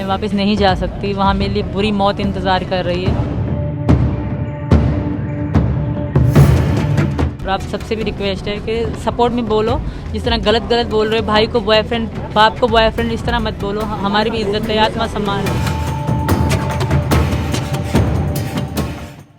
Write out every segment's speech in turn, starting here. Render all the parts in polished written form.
मैं वापस नहीं जा सकती, वहाँ मेरे लिए बुरी मौत इंतज़ार कर रही है। और आप सबसे भी रिक्वेस्ट है कि सपोर्ट में बोलो, जिस तरह गलत बोल रहे हो, भाई को बॉयफ्रेंड, बाप को बॉयफ्रेंड, इस तरह मत बोलो। हमारी भी इज्जत है, आत्मसम्मान है।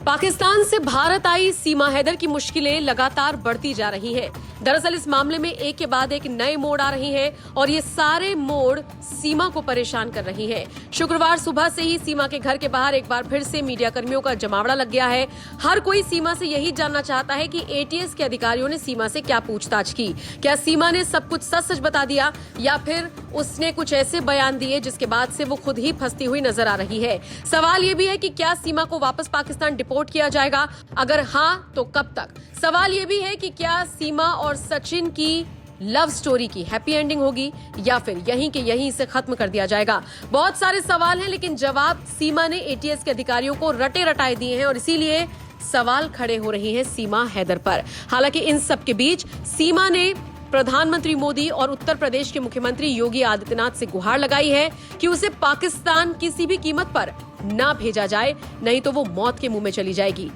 पाकिस्तान से भारत आई सीमा हैदर की मुश्किलें लगातार बढ़ती जा रही हैं। दरअसल इस मामले में एक के बाद एक नए मोड़ आ रही हैं और ये सारे मोड़ सीमा को परेशान कर रही हैं। शुक्रवार सुबह से ही सीमा के घर के बाहर एक बार फिर से मीडिया कर्मियों का जमावड़ा लग गया है। हर कोई सीमा से यही जानना चाहता है कि एटीएस के अधिकारियों ने सीमा से क्या पूछताछ की। क्या सीमा ने सब कुछ सच बता दिया या फिर उसने कुछ ऐसे बयान दिए जिसके बाद से वो खुद ही फंसती हुई नजर आ रही है। सवाल ये भी है कि क्या सीमा को वापस पाकिस्तान डिपोर्ट किया जाएगा? अगर हाँ तो कब तक? सवाल ये भी है कि क्या सीमा और सचिन की लव स्टोरी की हैप्पी एंडिंग होगी या फिर यहीं के यहीं इसे खत्म कर दिया जाएगा? बहुत सारे सवाल हैं, लेकिन जवाब सीमा ने एटीएस के अधिकारियों को रटे रटाए दिए हैं और इसीलिए सवाल खड़े हो रहे हैं सीमा हैदर पर। हालांकि इन सब के बीच सीमा ने प्रधानमंत्री मोदी और उत्तर प्रदेश के मुख्यमंत्री योगी आदित्यनाथ से गुहार लगाई है कि उसे पाकिस्तान किसी भी कीमत पर ना भेजा जाए, नहीं तो वो मौत के मुंह में चली जाएगी।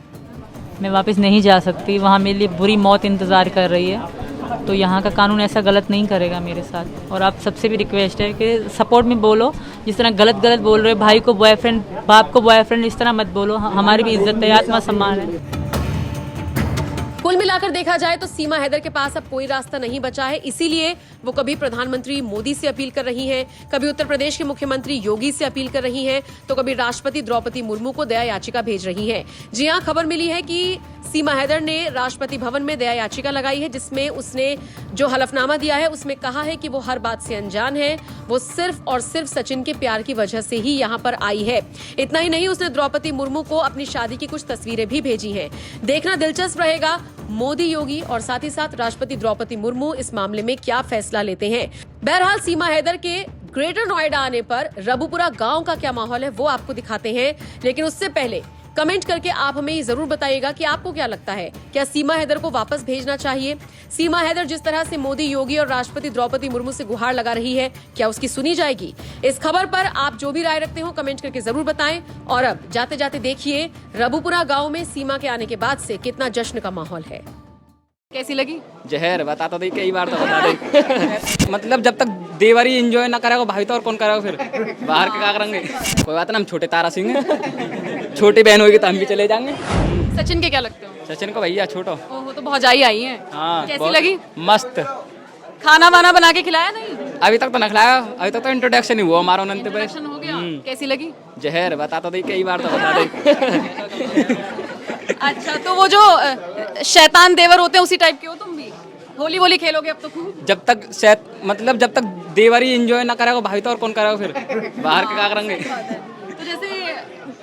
मैं वापस नहीं जा सकती, वहाँ मेरे लिए बुरी मौत इंतज़ार कर रही है। तो यहाँ का कानून ऐसा गलत नहीं करेगा मेरे साथ। और आप सबसे भी रिक्वेस्ट है कि सपोर्ट में बोलो, जिस तरह गलत बोल रहे हो, भाई को बॉयफ्रेंड, बाप को बॉयफ्रेंड, इस तरह मत बोलो। हमारी भी इज्जत है, आत्मसम्मान है। कुल मिलाकर देखा जाए तो सीमा हैदर के पास अब कोई रास्ता नहीं बचा है। इसीलिए वो कभी प्रधानमंत्री मोदी से अपील कर रही हैं, कभी उत्तर प्रदेश के मुख्यमंत्री योगी से अपील कर रही हैं, तो कभी राष्ट्रपति द्रौपदी मुर्मू को दया याचिका भेज रही हैं। जी हां, खबर मिली है कि सीमा हैदर ने राष्ट्रपति भवन में दया याचिका लगाई है, जिसमें उसने जो हलफनामा दिया है उसमें कहा है कि वो हर बात से अनजान है, वो सिर्फ और सिर्फ सचिन के प्यार की वजह से ही यहाँ पर आई है। इतना ही नहीं, उसने द्रौपदी मुर्मू को अपनी शादी की कुछ तस्वीरें भी भेजी हैं। देखना दिलचस्प रहेगा मोदी, योगी और साथ ही साथ राष्ट्रपति द्रौपदी मुर्मू इस मामले में क्या फैसला लेते हैं। बहरहाल सीमा हैदर के ग्रेटर नोएडा आने पर रबुपुरा गांव का क्या माहौल है वो आपको दिखाते हैं, लेकिन उससे पहले कमेंट करके आप हमें ये जरूर बताइएगा कि आपको क्या लगता है, क्या सीमा हैदर को वापस भेजना चाहिए? सीमा हैदर जिस तरह से मोदी, योगी और राष्ट्रपति द्रौपदी मुर्मू से गुहार लगा रही है, क्या उसकी सुनी जाएगी? इस खबर पर आप जो भी राय रखते हो कमेंट करके जरूर बताएं। और अब जाते जाते देखिए रबुपुरा गांव में सीमा के आने के बाद से कितना जश्न का माहौल है। कैसी लगी? जहर बता तो दे, कई बार तो बता दे। मतलब जब तक देवरी एंजॉय ना करेगा भाई तो और कौन करेगा फिर? बाहर के क्या करेंगे? कोई बात ना, हम छोटे तारा सिंह हैं, छोटी बहन होगी तो हम भी चले जाएंगे। सचिन के क्या लगते हो? सचिन को भैया छोटो। ओहो, तो भौजाई आई है। हाँ, कैसी लगी? मस्त। खाना वाना बना के खिलाया? नहीं, अभी तक तो न खिलाया, अभी तक तो इंट्रोडक्शन ही हुआ हमारा। इंट्रोडक्शन हो गया। कैसी लगी? जहर बता तो दे, कई बार तो बता दे। अच्छा, तो वो जो शैतान देवर होते हैं उसी टाइप के हो तुम भी? होली वोली खेलोगे अब तो खूब? जब तक देवरी एंजॉय ना करेगा भाई तो और कौन करेगा फिर? बाहर के क्या करेंगे? तो जैसे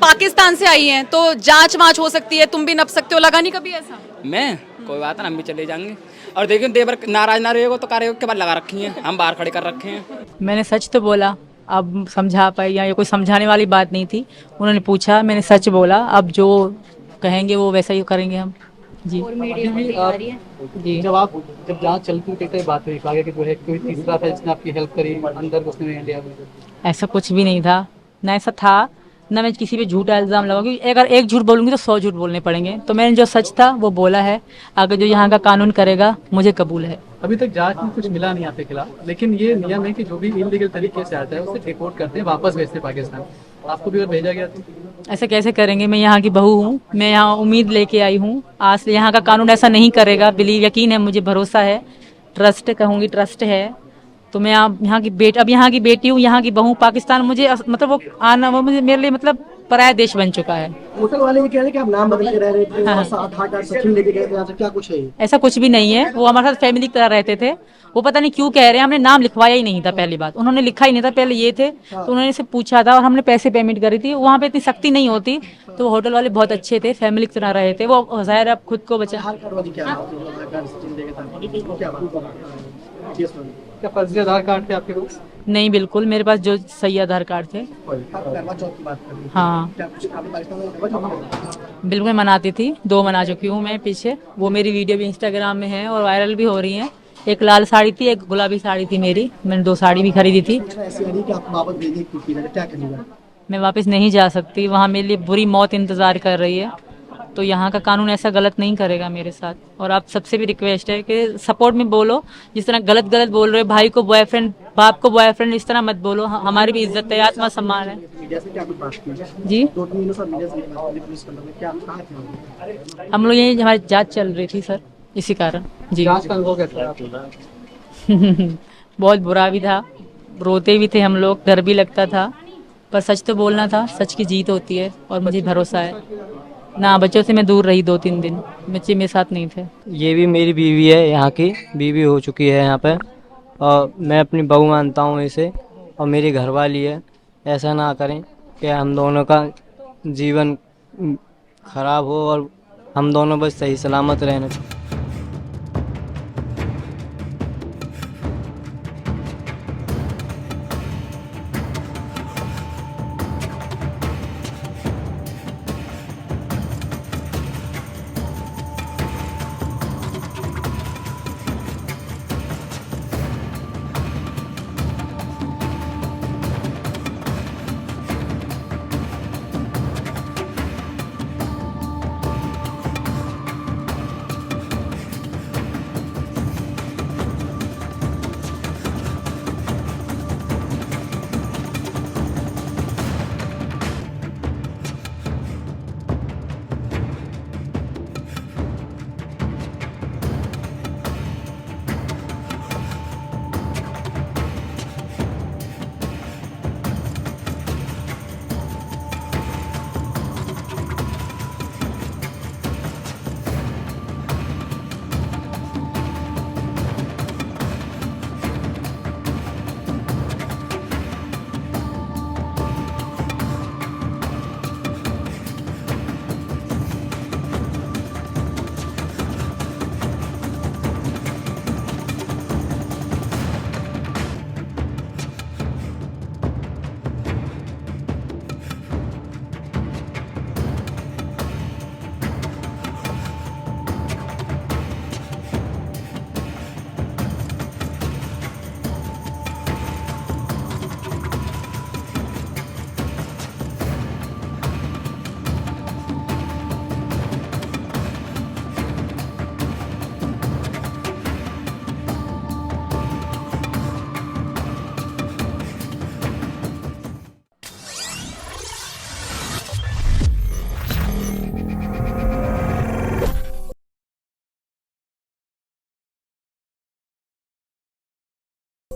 पाकिस्तान से आई हैं तो जांच वाँच हो सकती है, तुम भी नप सकते हो, लगा नहीं कभी ऐसा? मैं कोई बात ना, हम भी चले जाएंगे। और देखिए देवर नाराज ना रहेगा तो कार्य के बाद लगा रखी है, हम बाहर खड़े कर रखे हैं। मैंने सच तो बोला, अब समझा पाई या ये कोई समझाने वाली बात नहीं थी। उन्होंने पूछा, मैंने सच बोला, अब जो कहेंगे वो वैसा ही करेंगे हम। जी जी, जब जांच चलती थी बात हुई आगे कि जो है कोई तीसरा था जिसने आपकी हेल्प करी अंदर घुसने में इंडिया में? ऐसा कुछ भी नहीं था, ना ऐसा था, ना मैं किसी पे झूठा इल्जाम लगाऊंगी। अगर एक झूठ बोलूंगी तो 100 झूठ बोलने पड़ेंगे। तो मैंने जो सच था वो बोला है। आगे जो यहाँ का कानून करेगा मुझे कबूल है। अभी तक जांच में कुछ मिला नहीं आपके खिलाफ, लेकिन ये नियम है कि जो भी इलीगल तरीके से आता है उसे डिपोर्ट करते हैं, वापस भेजते पाकिस्तान। आपको भी भेजा गया था? ऐसा कैसे करेंगे? मैं यहाँ की बहू हूँ, मैं यहाँ उम्मीद लेके आई हूँ। आज से यहाँ का कानून ऐसा नहीं करेगा, बिलीव, यकीन है मुझे, भरोसा है, ट्रस्ट कहूँगी, ट्रस्ट है। तो मैं यहाँ की बेटी, अब यहाँ की बेटी हूँ, यहाँ की बहू। पाकिस्तान मुझे मतलब वो आना, वो मुझे मेरे लिए मतलब पराया देश बन चुका है। होटल वाले ये कह रहे हैं कि आप नाम बदल के रह रहे थे, आधार कार्ड सचिन लेके गए थे, यहाँ से क्या कुछ है? ऐसा कुछ भी नहीं है, वो हमारे साथ फैमिली की तरह रहते थे। वो पता नहीं क्यों कह रहे हैं, हमने नाम लिखवाया ही नहीं था। पहली बात, उन्होंने लिखा ही नहीं था, पहले ये थे तो उन्होंने से पूछा था और हमने पैसे पेमेंट करी थी। वहाँ पे इतनी सख्ती नहीं होती, तो होटल वाले बहुत अच्छे थे, फैमिली की तरह रहे थे। वो जाहिर अब खुद को बचा। क्या फर्जी आधार कार्ड थे आपके पास? नहीं, बिल्कुल मेरे पास जो सही आधार कार्ड थे। हाँ बिल्कुल, मैं मनाती थी, 2 मना चुकी हूँ मैं पीछे। वो मेरी वीडियो भी इंस्टाग्राम में है और वायरल भी हो रही है एक लाल साड़ी थी, एक गुलाबी साड़ी थी मेरी, मैंने 2 साड़ी भी खरीदी थी। ऐसी आ रही कि आप वापस भेजें क्योंकि क्या करेंगे? मैं वापस नहीं जा सकती, वहाँ मेरे लिए बुरी मौत इंतज़ार कर रही है। तो यहाँ का कानून ऐसा गलत नहीं करेगा मेरे साथ। और आप सबसे भी रिक्वेस्ट है कि सपोर्ट में बोलो, जिस तरह गलत गलत बोल रहे हो, भाई को बॉयफ्रेंड, बाप को बॉयफ्रेंड, इस तरह मत बोलो। हमारी भी इज्जत है, आत्मा सम्मान है। मीडिया से क्या कुछ बात की? जी, 2-3 दिनों से मीडिया से बात की, पुलिस वालों ने क्या कहा था? हम लोग यही, हमारी जांच चल रही थी सर, इसी कारण। जी जांच का अनुभव कैसा है आपका? बहुत बुरा भी था, रोते भी थे हम लोग, डर भी लगता था, पर सच तो बोलना था, सच की जीत होती है और मुझे भरोसा है ना। बच्चों से मैं दूर रही 2-3 दिन, बच्चे मेरे साथ नहीं थे। ये भी मेरी बीवी है, यहाँ की बीवी हो चुकी है यहाँ पे, और मैं अपनी बहू मानता हूँ इसे, और मेरी घरवाली है। ऐसा ना करें कि हम दोनों का जीवन खराब हो और हम दोनों बस सही सलामत रहें।